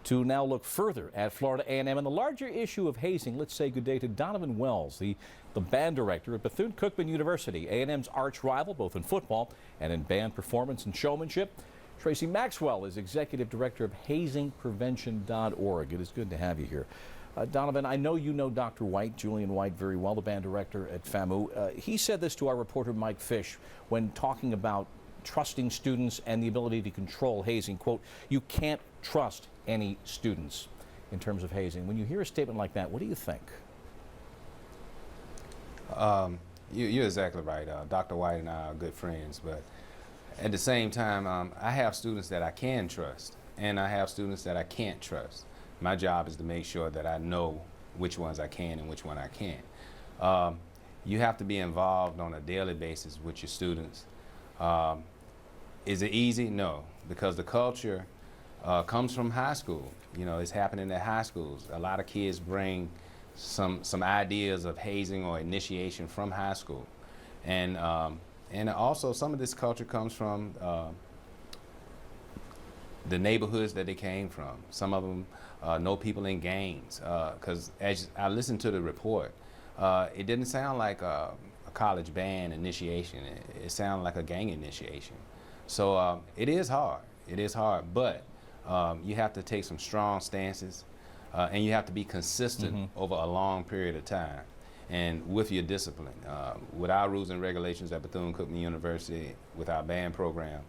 to now look further at Florida A&M and the larger issue of hazing. Let's say good day to Donovan Wells, the band director at Bethune-Cookman University, A&M's arch rival both in football and in band performance and showmanship. Tracy Maxwell is executive director of hazingprevention.org. It is good to have you here. Donovan, I know you know Dr. White, Julian White, very well, the band director at FAMU. He said this to our reporter Mike Fish when talking about trusting students and the ability to control hazing. Quote, you can't trust any students in terms of hazing. When you hear a statement like that, what do you think? You're exactly right. Dr. White and I are good friends, but at the same time, I have students that I can trust, and I have students that I can't trust. My job is to make sure that I know which ones I can and which one I can't. You have to be involved on a daily basis with your students. Is it easy? No, because the culture comes from high school. You know, it's happening at high schools. A lot of kids bring some ideas of hazing or initiation from high school, and also some of this culture comes from the neighborhoods that they came from. Some of them know people in gangs, because as I listened to the report, it didn't sound like a college band initiation. It sounded like a gang initiation. So it is hard. It is hard, but you have to take some strong stances, and you have to be consistent over a long period of time, and with your discipline. With our rules and regulations at Bethune-Cookman University, with our band program,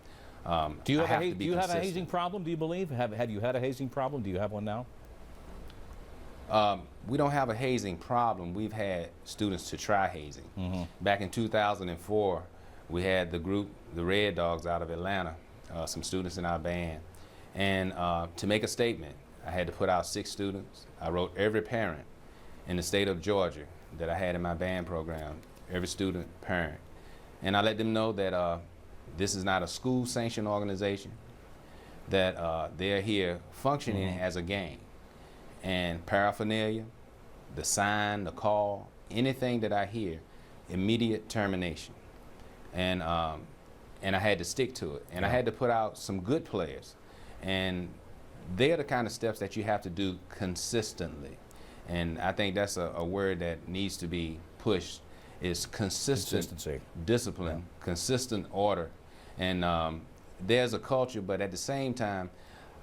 do you have a hazing problem, do you believe? Have you had a hazing problem? Do you have one now? We don't have a hazing problem. We've had students to try hazing. Back in 2004, we had the group, the Red Dogs out of Atlanta, some students in our band. And to make a statement, I had to put out 6 students. I wrote every parent in the state of Georgia that I had in my band program, every student, parent. And I let them know that this is not a school-sanctioned organization, that they're here functioning as a gang. And paraphernalia, the sign, the call, anything that I hear, immediate termination. And I had to stick to it. And I had to put out some good players. And they're the kind of steps that you have to do consistently. And I think that's a word that needs to be pushed, is consistency, discipline, consistent order. And there's a culture, but at the same time,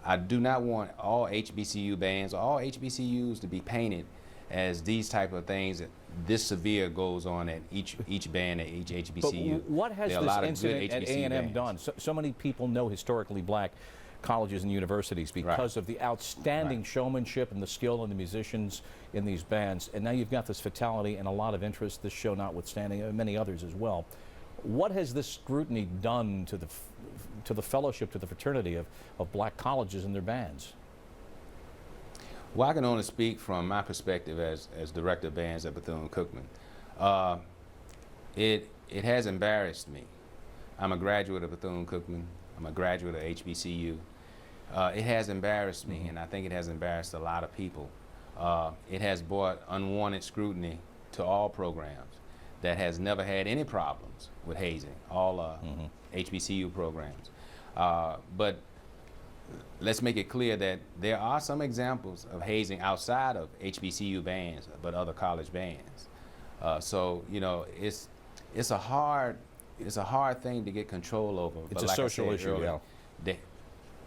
I do not want all HBCU bands or all HBCUs to be painted as these type of things that this severe goes on at each band at each HBCU. But what has this incident at A&M done? So many people know historically black colleges and universities because of the outstanding showmanship and the skill of the musicians in these bands. And now you've got this fatality and a lot of interest, this show notwithstanding, and many others as well. What has this scrutiny done to the fellowship, to the fraternity of black colleges and their bands? Well, I can only speak from my perspective as director of bands at Bethune-Cookman. It has embarrassed me. I'm a graduate of Bethune-Cookman. I'm a graduate of HBCU. It has embarrassed me, and I think it has embarrassed a lot of people. It has brought unwanted scrutiny to all programs that has never had any problems with hazing, all HBCU programs. But let's make it clear that there are some examples of hazing outside of HBCU bands, but other college bands. So you know, it's a hard thing to get control over. It's a social issue. Earlier,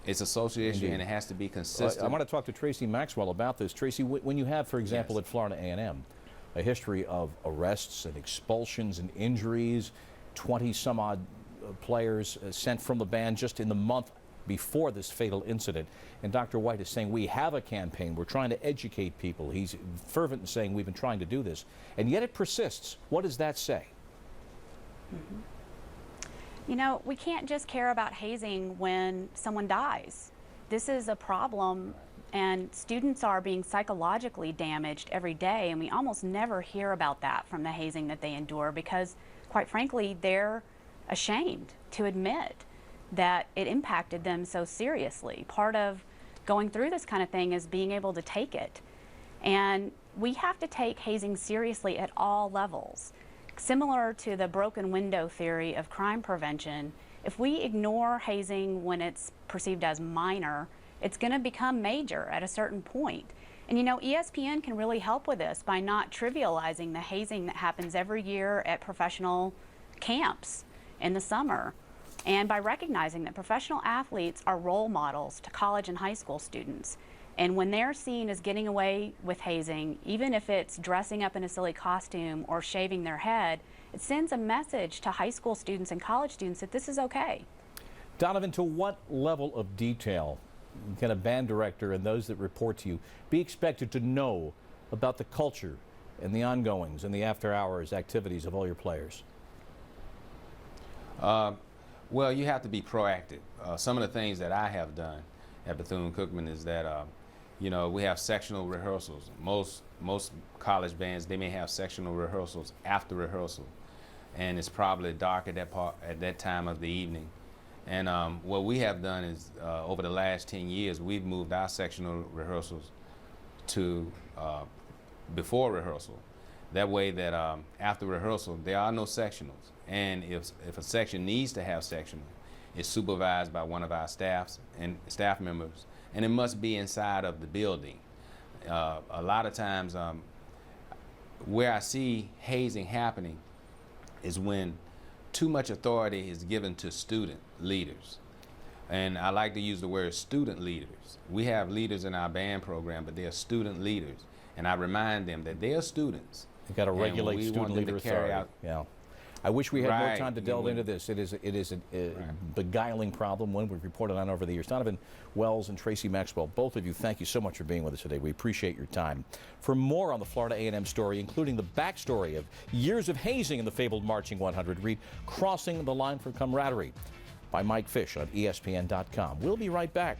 it's a social issue, and it has to be consistent. Well, I want to talk to Tracy Maxwell about this. Tracy, when you have, for example, at Florida A&M, a history of arrests and expulsions and injuries, 20-some-odd players sent from the band just in the month before this fatal incident. And Dr. White is saying we have a campaign, we're trying to educate people. He's fervent in saying we've been trying to do this. And yet it persists. What does that say? You know, we can't just care about hazing when someone dies. This is a problem, and students are being psychologically damaged every day, and we almost never hear about that from the hazing that they endure because, quite frankly, they're ashamed to admit that it impacted them so seriously. Part of going through this kind of thing is being able to take it. And we have to take hazing seriously at all levels. Similar to the broken window theory of crime prevention, if we ignore hazing when it's perceived as minor It's going to become major at a certain point. And you know, ESPN can really help with this by not trivializing the hazing that happens every year at professional camps in the summer, and by recognizing that professional athletes are role models to college and high school students. And when they're seen as getting away with hazing, even if it's dressing up in a silly costume or shaving their head, it sends a message to high school students and college students that this is okay. Donovan, to what level of detail can a band director and those that report to you be expected to know about the culture and the ongoings and the after-hours activities of all your players? Well, you have to be proactive. Some of the things that I have done at Bethune-Cookman is that, you know, we have sectional rehearsals. Most college bands, they may have sectional rehearsals after rehearsal, and it's probably dark at that time of the evening. And what we have done is, over the last 10 years, we've moved our sectional rehearsals to before rehearsal. That way that after rehearsal, there are no sectionals. And if a section needs to have sectional, it's supervised by one of our staff members, and it must be inside of the building. A lot of times, where I see hazing happening is when too much authority is given to student leaders. And I like to use the word student leaders. We have leaders in our band program, but they are student leaders. And I remind them that they are students. You've got to regulate student leader authority. Yeah. I wish we had more time to delve into this. It is a beguiling problem, one we've reported on over the years. Donovan Wells and Tracy Maxwell, both of you, thank you so much for being with us today. We appreciate your time. For more on the Florida A&M story, including the backstory of years of hazing in the fabled Marching 100, read Crossing the Line for Camaraderie by Mike Fish on ESPN.com. We'll be right back.